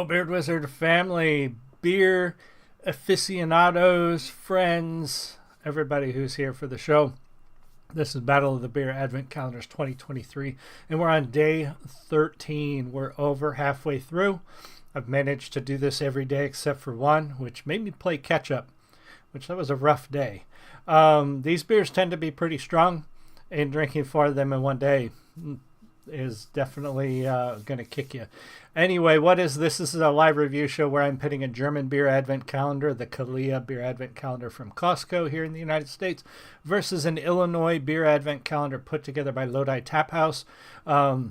Hello, Beard Wizard family, beer aficionados, friends, everybody who's here for the show. This is Battle of the Beer Advent Calendars 2023, and we're on day 13. We're over halfway through. I've managed to do this every day except for one, which made me play catch up, which that was a rough day. These beers tend to be pretty strong, and drinking 4 of them in one day is definitely going to kick you. Anyway, what is this? This is a live review show where I'm pitting a German beer advent calendar, the Kalia beer advent calendar from Costco here in the United States, versus an Illinois beer advent calendar put together by Lodi Tap House. A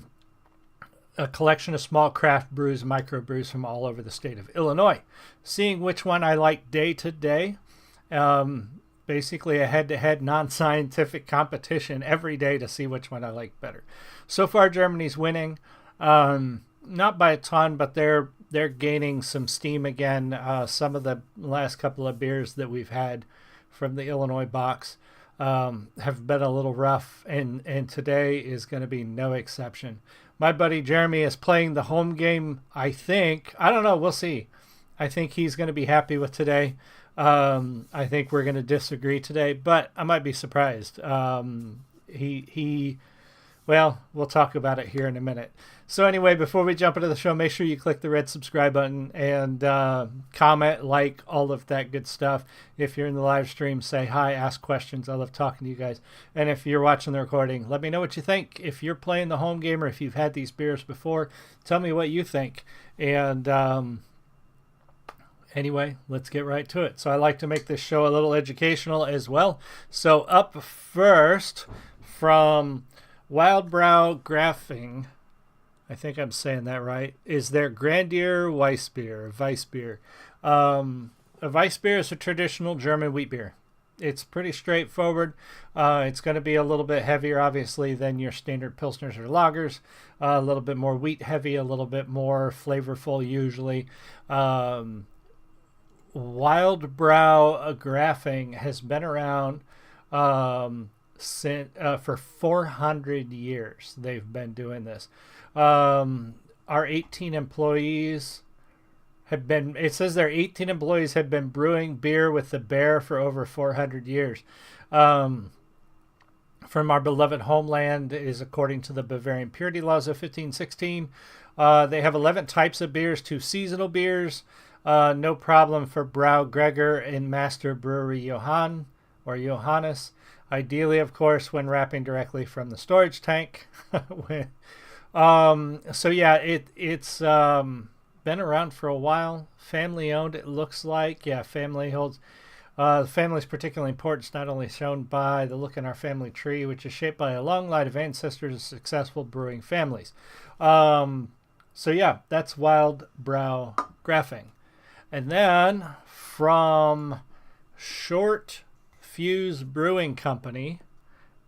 collection of small craft brews, microbrews from all over the state of Illinois. Seeing which one I like day to day. Basically a head-to-head non-scientific competition every day to see which one I like better. So far, Germany's winning. Not by a ton, but they're gaining some steam again. Some of the last couple of beers that we've had from the Illinois box have been a little rough, and today is going to be no exception. My buddy Jeremy is playing the home game, I think. I don't know. We'll see. I think he's going to be happy with today. I think we're going to disagree today, but I might be surprised. Well, we'll talk about it here in a minute. So anyway, before we jump into the show, make sure you click the red subscribe button and comment, like, all of that good stuff. If you're in the live stream, say hi, ask questions. I love talking to you guys. And if you're watching the recording, let me know what you think. If you're playing the home game or if you've had these beers before, tell me what you think. And anyway, let's get right to it. So I like to make this show a little educational as well. So up first from Wildbrau Grafing, I think I'm saying that right, is their Grandeur Weissbier. A Weissbier is a traditional German wheat beer. It's pretty straightforward. It's going to be a little bit heavier, obviously, than your standard Pilsners or lagers. A little bit more wheat heavy, a little bit more flavorful usually. Wildbrau Grafing has been around for 400 years. They've been doing this. Our 18 employees have been, it says their 18 employees have been brewing beer with the bear for over 400 years. From our beloved homeland is according to the Bavarian purity laws of 1516. They have 11 types of beers, 2 seasonal beers. No problem for Brau Gregor and Master Brewery Johann or Johannes. Ideally, of course, when wrapping directly from the storage tank. So yeah, it's been around for a while. Family owned, it looks like. Yeah, family holds. The family is particularly important. It's not only shown by the look in our family tree, which is shaped by a long line of ancestors of successful brewing families. So yeah, that's Wildbrau Grafing. And then from Short Fuse Brewing Company,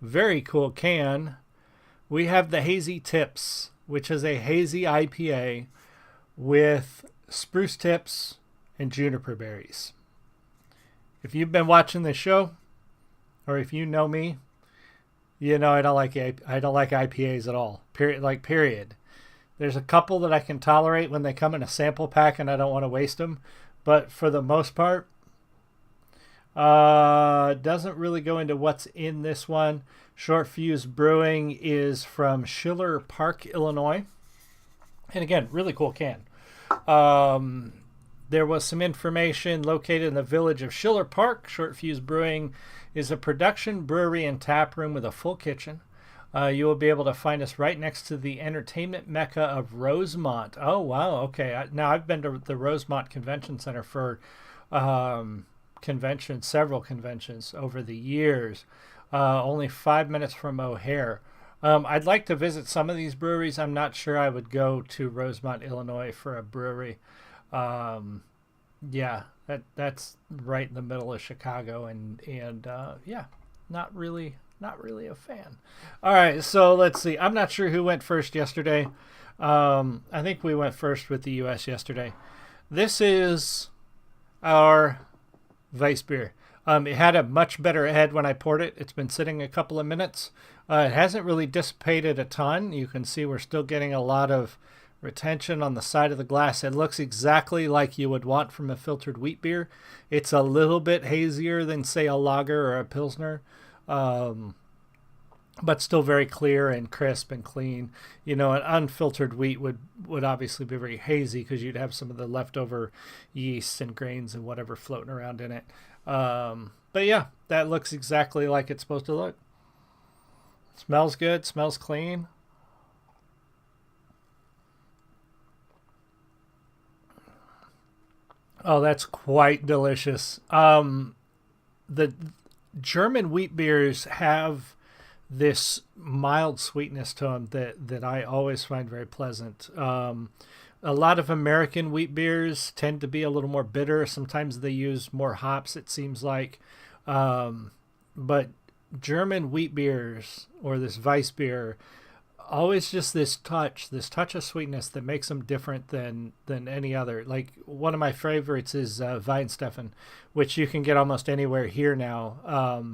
very cool can, we have the Hazy Tips, which is a hazy IPA with spruce tips and juniper berries. If you've been watching this show, or if you know me, you know I don't like IPAs at all. Period. There's a couple that I can tolerate when they come in a sample pack and I don't want to waste them. But for the most part, doesn't really go into what's in this one. Short Fuse Brewing is from Schiller Park, Illinois. And again, really cool can. There was some information located in the village of Schiller Park. Short Fuse Brewing is a production brewery and tap room with a full kitchen. You will be able to find us right next to the entertainment mecca of Rosemont. Oh, wow. Okay. Now, I've been to the Rosemont Convention Center for several conventions over the years. Only 5 minutes from O'Hare. I'd like to visit some of these breweries. I'm not sure I would go to Rosemont, Illinois for a brewery. Yeah, that's right in the middle of Chicago, and yeah, not really a fan. All right, so let's see. I'm not sure who went first yesterday. I think we went first with the U.S. yesterday. This is our Weissbier. It had a much better head when I poured it. It's been sitting a couple of minutes. It hasn't really dissipated a ton. You can see we're still getting a lot of retention on the side of the glass. It looks exactly like you would want from a filtered wheat beer. It's a little bit hazier than, say, a lager or a pilsner, but still very clear and crisp and clean. An unfiltered wheat would obviously be very hazy because you'd have some of the leftover yeasts and grains and whatever floating around in it. But yeah, that looks exactly like it's supposed to look. Smells good, smells clean. Oh, that's quite delicious. The German wheat beers have this mild sweetness to them that I always find very pleasant. A lot of American wheat beers tend to be a little more bitter. Sometimes they use more hops, it seems like. But German wheat beers, or this Weissbier, always just this touch of sweetness that makes them different than any other. Like, one of my favorites is Weihenstephan, which you can get almost anywhere here now.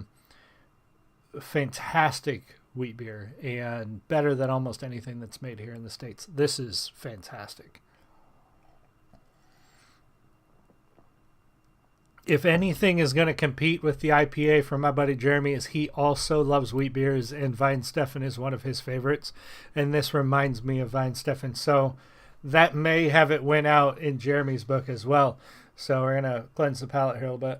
Fantastic wheat beer, and better than almost anything that's made here in the States. This is fantastic. If anything is going to compete with the IPA from my buddy Jeremy, is he also loves wheat beers, and Weihenstephan is one of his favorites, and this reminds me of Weihenstephan, so that may have it win out in Jeremy's book as well. So we're going to cleanse the palate here a little bit.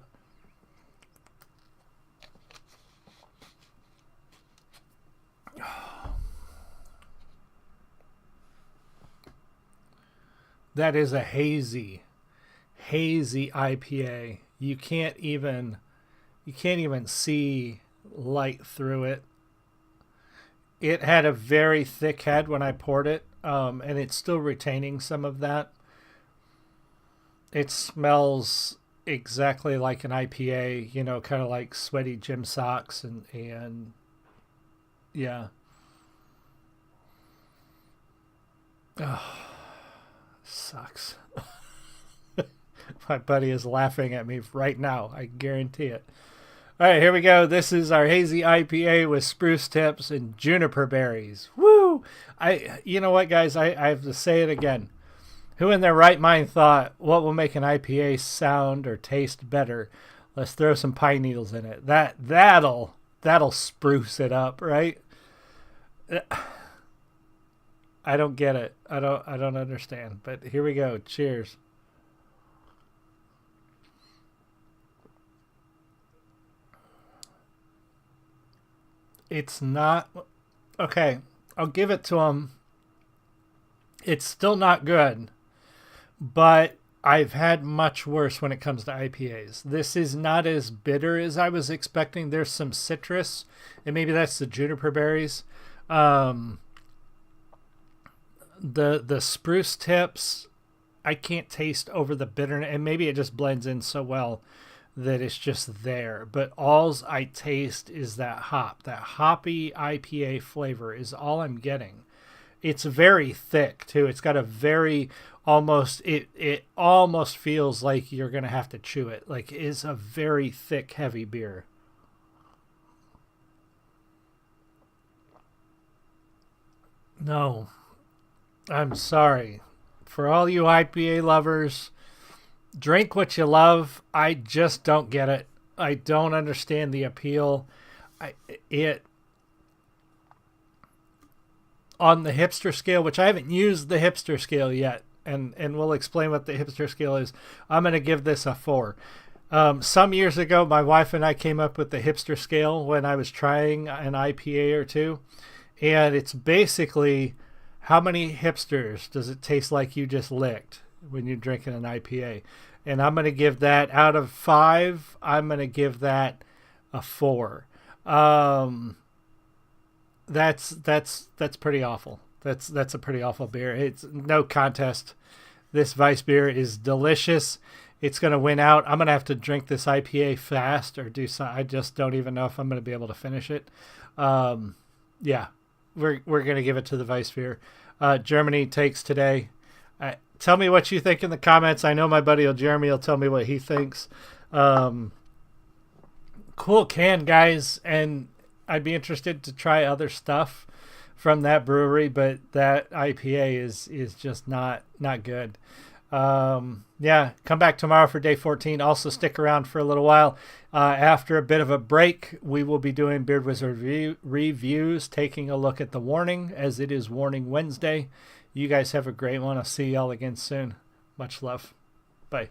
That is a hazy IPA. You can't even see light through it. It had a very thick head when I poured it, and it's still retaining some of that. It smells exactly like an IPA, kind of like sweaty gym socks and yeah. Oh, sucks. My buddy is laughing at me right now. I guarantee it. All right, here we go. This is our hazy IPA with spruce tips and juniper berries. Woo! You know what, guys? I have to say it again. Who in their right mind thought, what will make an IPA sound or taste better? Let's throw some pine needles in it. That'll spruce it up, right? I don't get it. I don't understand. But here we go. Cheers. It's not okay. I'll give it to them. It's still not good, but I've had much worse when it comes to IPAs. This is not as bitter as I was expecting. There's some citrus, and maybe that's the juniper berries. The spruce tips, I can't taste over the bitterness, and maybe it just blends in so well that it's just there. But alls I taste is that hoppy IPA flavor is all I'm getting. It's very thick too. It's got a very it almost feels like you're gonna have to chew it. Like, it's a very thick, heavy beer. No, I'm sorry. For all you IPA lovers, drink what you love. I just don't get it. I don't understand the appeal. It on the hipster scale, which I haven't used the hipster scale yet, and we'll explain what the hipster scale is. I'm going to give this a 4. Some years ago, my wife and I came up with the hipster scale when I was trying an IPA or two, and it's basically how many hipsters does it taste like you just licked when you're drinking an IPA. And I'm going to give that, out of 5, I'm going to give that a 4. That's pretty awful. That's a pretty awful beer. It's no contest. This Weissbier is delicious. It's going to win out. I'm going to have to drink this IPA fast or do something. I just don't even know if I'm going to be able to finish it. Yeah, we're going to give it to the Weissbier. Germany takes today. Tell me what you think in the comments. I know my buddy Jeremy will tell me what he thinks. Cool can, guys, and I'd be interested to try other stuff from that brewery, but that IPA is just not good. Yeah, come back tomorrow for day 14. Also stick around for a little while. After a bit of a break, we will be doing Beard Wizard reviews, taking a look at the Warning, as it is Warning Wednesday. You guys have a great one. I'll see y'all again soon. Much love. Bye.